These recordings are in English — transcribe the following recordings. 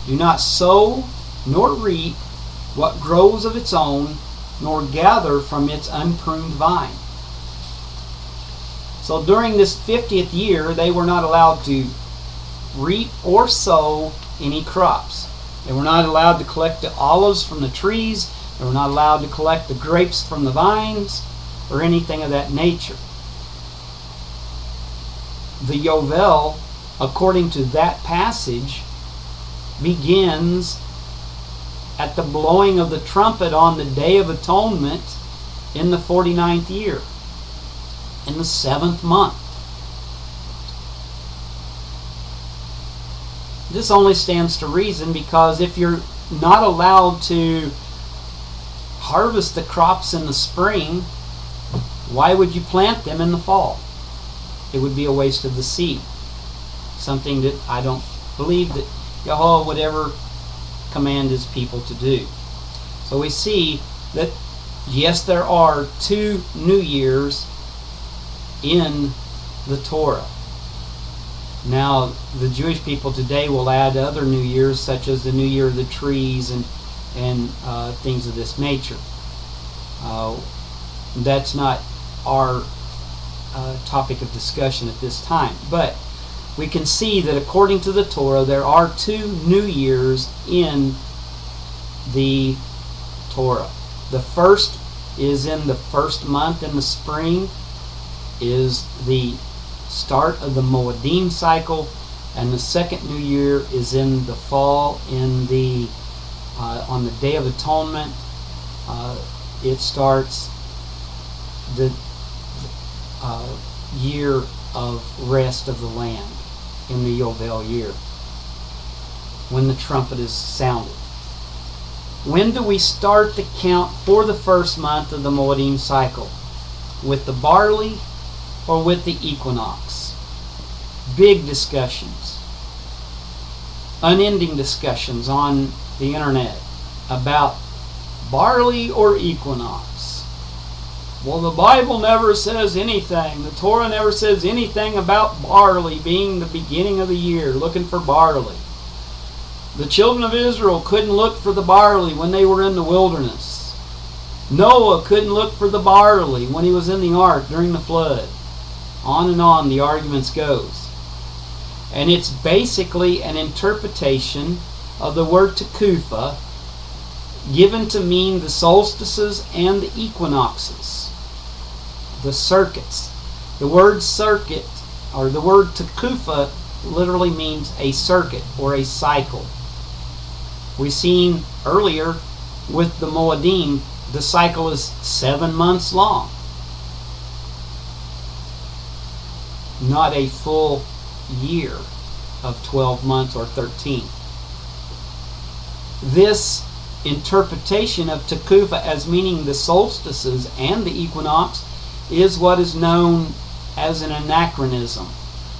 Do not sow nor reap what grows of its own, nor gather from its unpruned vine. So during this 50th year, they were not allowed to reap or sow any crops. They were not allowed to collect the olives from the trees. They were not allowed to collect the grapes from the vines or anything of that nature. The Yovel, according to that passage, begins at the blowing of the trumpet on the Day of Atonement in the 49th year, in the 7th month. This only stands to reason because if you're not allowed to harvest the crops in the spring, why would you plant them in the fall? It would be a waste of the seed. Something that I don't believe that Yahweh would ever command his people to do. So we see that yes, there are 2 New Years in the Torah. Now, the Jewish people today will add other New Years, such as the New Year of the Trees and things of this nature. That's not our topic of discussion at this time. But we can see that according to the Torah, there are 2 New Years in the Torah. The first is in the first month in the spring, is the start of the Moedim cycle, and the second New Year is in the fall, in the on the Day of Atonement. It starts the year of rest of the land in the Yovel year, when the trumpet is sounded. When do we start the count for the first month of the Moedim cycle? With the barley or with the equinox? Big discussions, unending discussions on the internet about barley or equinox. Well, the Bible never says anything. The Torah never says anything about barley being the beginning of the year, looking for barley. The children of Israel couldn't look for the barley when they were in the wilderness. Noah couldn't look for the barley when he was in the ark during the flood. On and on the arguments goes. And it's basically an interpretation of the word Tekupha, given to mean the solstices and the equinoxes, the circuits. The word circuit, or the word Tekupha, literally means a circuit or a cycle. We've seen earlier with the Moedim, the cycle is 7 months long. Not a full year of 12 months or 13. This interpretation of Tekupha as meaning the solstices and the equinox is what is known as an anachronism.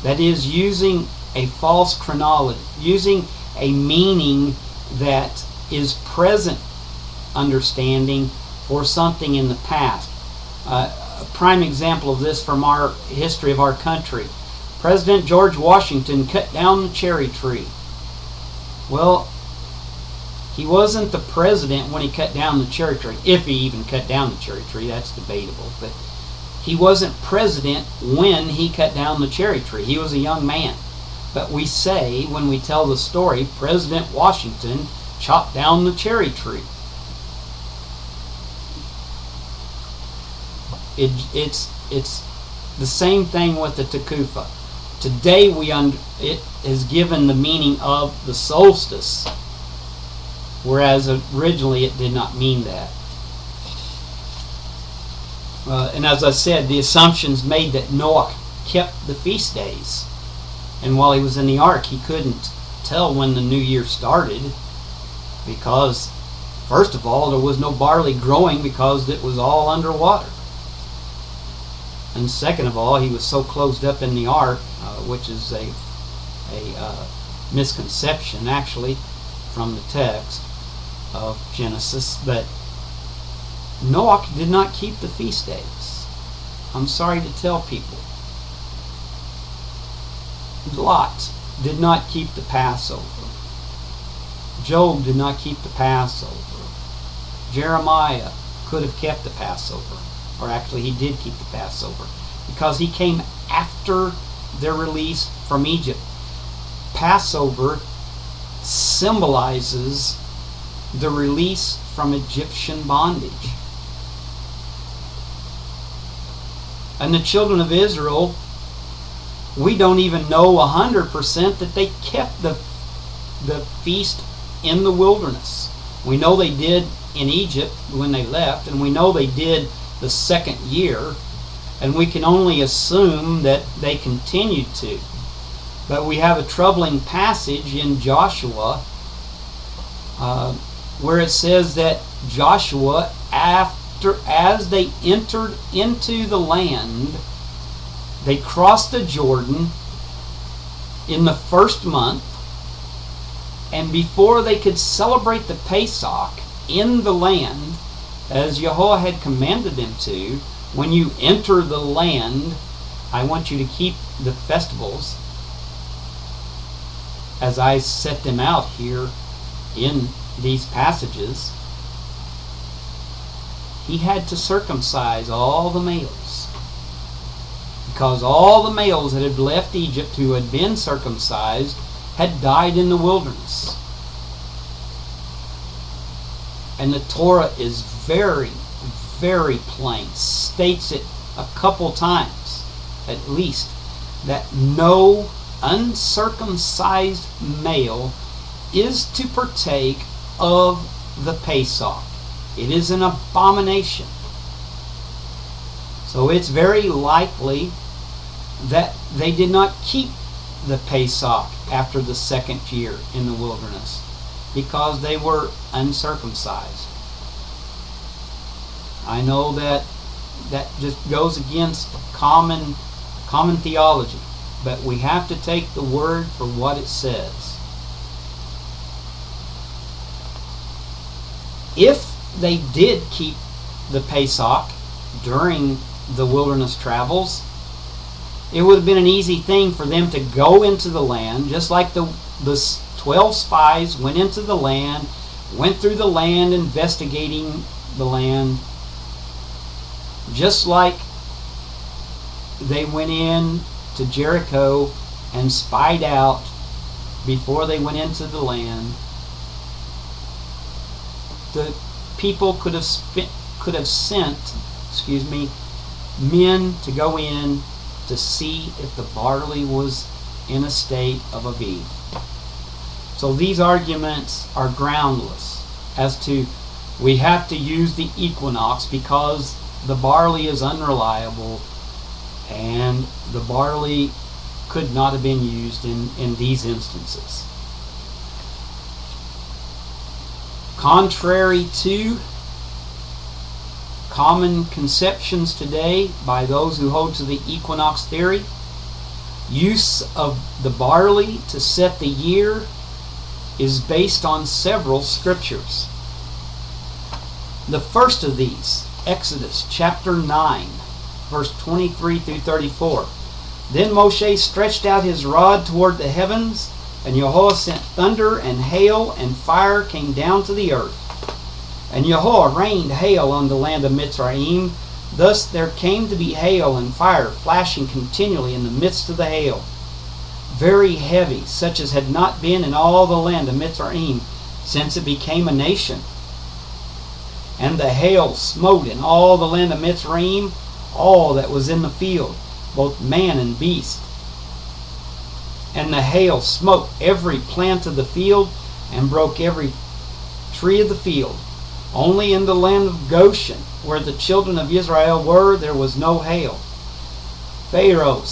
That is, using a false chronology, using a meaning that is present understanding for something in the past. A prime example of this from our history of our country. President George Washington cut down the cherry tree. Well, he wasn't the president when he cut down the cherry tree. If he even cut down the cherry tree, that's debatable. But he wasn't president when he cut down the cherry tree. He was a young man. But we say, when we tell the story, President Washington chopped down the cherry tree. It's the same thing with the Tekupha. Today it is given the meaning of the solstice, whereas originally it did not mean that. And as I said, the assumption's made that Noah kept the feast days, and while he was in the ark, he couldn't tell when the new year started, because first of all, there was no barley growing because it was all underwater. And second of all, he was so closed up in the ark, which is a misconception actually from the text of Genesis, that Noah did not keep the feast days. I'm sorry to tell people. Lot did not keep the Passover. Job did not keep the Passover. Jeremiah could have kept the Passover. Or actually, he did keep the Passover. Because he came after their release from Egypt. Passover symbolizes the release from Egyptian bondage. And the children of Israel, we don't even know 100% that they kept the feast in the wilderness. We know they did in Egypt when they left, and we know they did the second year, and we can only assume that they continued to. But we have a troubling passage in Joshua where it says that Joshua, as they entered into the land, they crossed the Jordan in the first month, and before they could celebrate the Pesach in the land, as Yahweh had commanded them to, when you enter the land, I want you to keep the festivals as I set them out here in these passages. He had to circumcise all the males, because all the males that had left Egypt who had been circumcised had died in the wilderness. And the Torah is very, very plain, states it a couple times at least, that no uncircumcised male is to partake of the Pesach. It is an abomination. So it's very likely that they did not keep the Pesach after the second year in the wilderness, because they were uncircumcised. I know that just goes against common theology, but we have to take the word for what it says. If they did keep the Pesach during the wilderness travels, it would have been an easy thing for them to go into the land, just like the 12 spies went into the land, went through the land investigating the land, just like they went in to Jericho and spied out before they went into the land. The people could have sent men to go in to see if the barley was in a state of aviv. So these arguments are groundless as to we have to use the equinox because the barley is unreliable, and the barley could not have been used in these instances. Contrary to common conceptions today by those who hold to the equinox theory, use of the barley to set the year is based on several scriptures. The first of these, Exodus chapter 9, verse 23 through 34. Then Moshe stretched out his rod toward the heavens, and Yahweh sent thunder and hail, and fire came down to the earth. And Yahweh rained hail on the land of Mitzrayim. Thus there came to be hail and fire flashing continually in the midst of the hail, very heavy, such as had not been in all the land of Mitzrayim since it became a nation. And the hail smote in all the land of Mitzrayim all that was in the field, both man and beast. And the hail smote every plant of the field, and broke every tree of the field. Only in the land of Goshen, where the children of Israel were, there was no hail. Pharaoh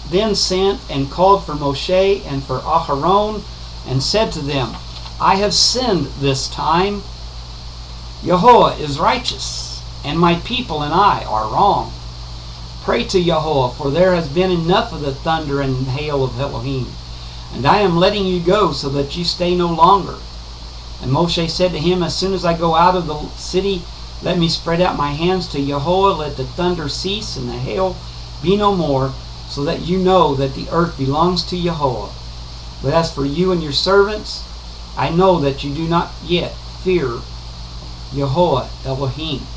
then sent and called for Moshe and for Aharon, and said to them, I have sinned this time. Yahweh is righteous, and my people and I are wrong. Pray to Yahweh, for there has been enough of the thunder and hail of Elohim, and I am letting you go so that you stay no longer. And Moshe said to him, as soon as I go out of the city, let me spread out my hands to Yahweh, let the thunder cease and the hail be no more, so that you know that the earth belongs to Yahweh. But as for you and your servants, I know that you do not yet fear Yehovah Elohim.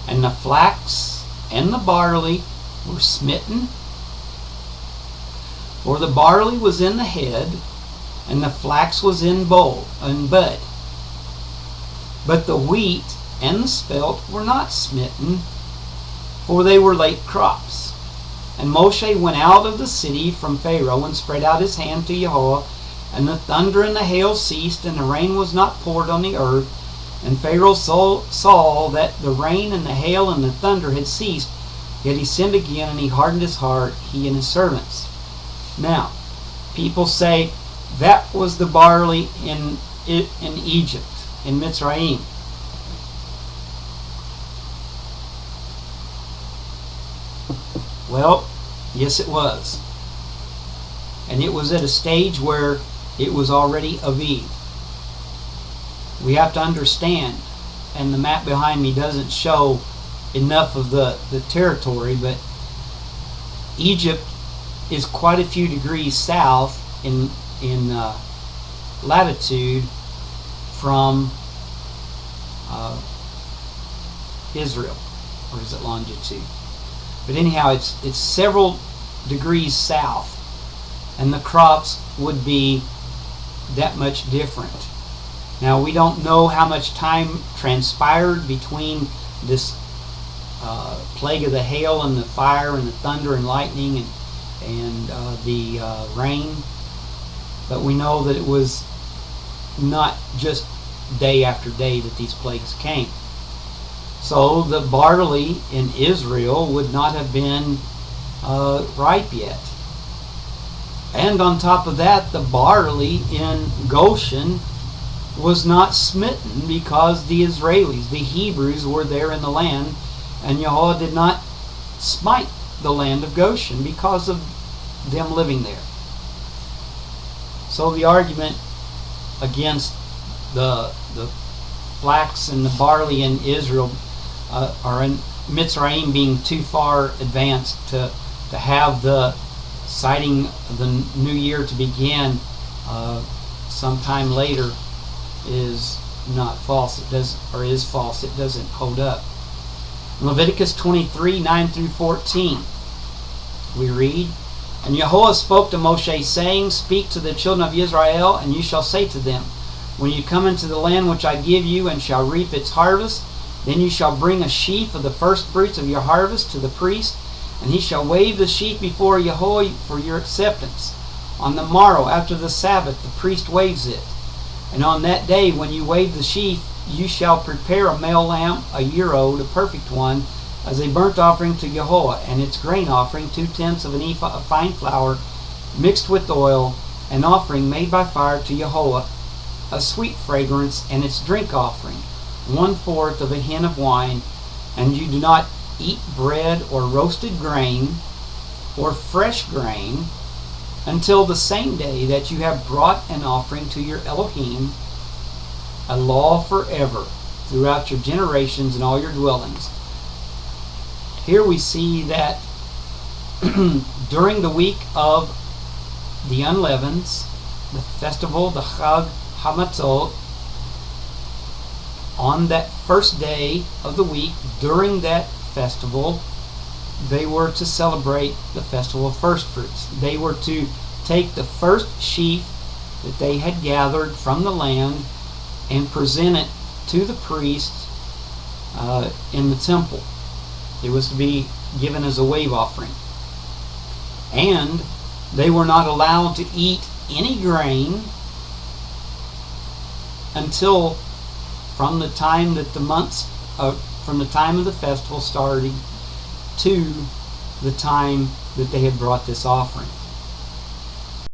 And the flax and the barley were smitten, for the barley was in the head, and the flax was in bud. But the wheat and the spelt were not smitten, for they were late crops. And Moshe went out of the city from Pharaoh, and spread out his hand to Yehovah, and the thunder and the hail ceased, and the rain was not poured on the earth. And Pharaoh saw that the rain and the hail and the thunder had ceased, yet he sinned again, and he hardened his heart, he and his servants. Now, people say that was the barley in Egypt, in Mitzrayim. Well, yes it was. And it was at a stage where it was already Aviv. We have to understand, and the map behind me doesn't show enough of the territory, but Egypt is quite a few degrees south in latitude from Israel, or is it longitude? But anyhow, it's several degrees south, and the crops would be that much different. Now, we don't know how much time transpired between this plague of the hail and the fire and the thunder and lightning and the rain, but we know that it was not just day after day that these plagues came. So the barley in Israel would not have been ripe yet. And on top of that, the barley in Goshen was not smitten, because the Israelis, the Hebrews, were there in the land, and Yahweh did not smite the land of Goshen because of them living there. So the argument against the flax and the barley in Israel or in Mitzrayim being too far advanced to have the sighting of the new year to begin sometime later is not false. It does, or is false. It doesn't hold up. In Leviticus 23, 9 through 14, we read, And Yahweh spoke to Moshe, saying, Speak to the children of Israel, and you shall say to them, When you come into the land which I give you, and shall reap its harvest, then you shall bring a sheaf of the first fruits of your harvest to the priest, and he shall wave the sheaf before Yahweh for your acceptance. On the morrow after the Sabbath the priest waves it. And on that day when you wave the sheaf, you shall prepare a male lamb, a year old, a perfect one, as a burnt offering to Yahweh, and its grain offering 2/10 of an ephah of fine flour, mixed with oil, an offering made by fire to Yahweh, a sweet fragrance, and its drink offering 1/4 of a hin of wine. And you do not eat bread or roasted grain or fresh grain until the same day that you have brought an offering to your Elohim, a law forever throughout your generations and all your dwellings. Here we see that during the week of the unleavens, the festival, the Chag Hamatzot, on that first day of the week, during that festival, they were to celebrate the festival of first fruits. They were to take the first sheaf that they had gathered from the land and present it to the priest in the temple. It was to be given as a wave offering. And they were not allowed to eat any grain until from the time that from the time of the festival started to the time that they had brought this offering.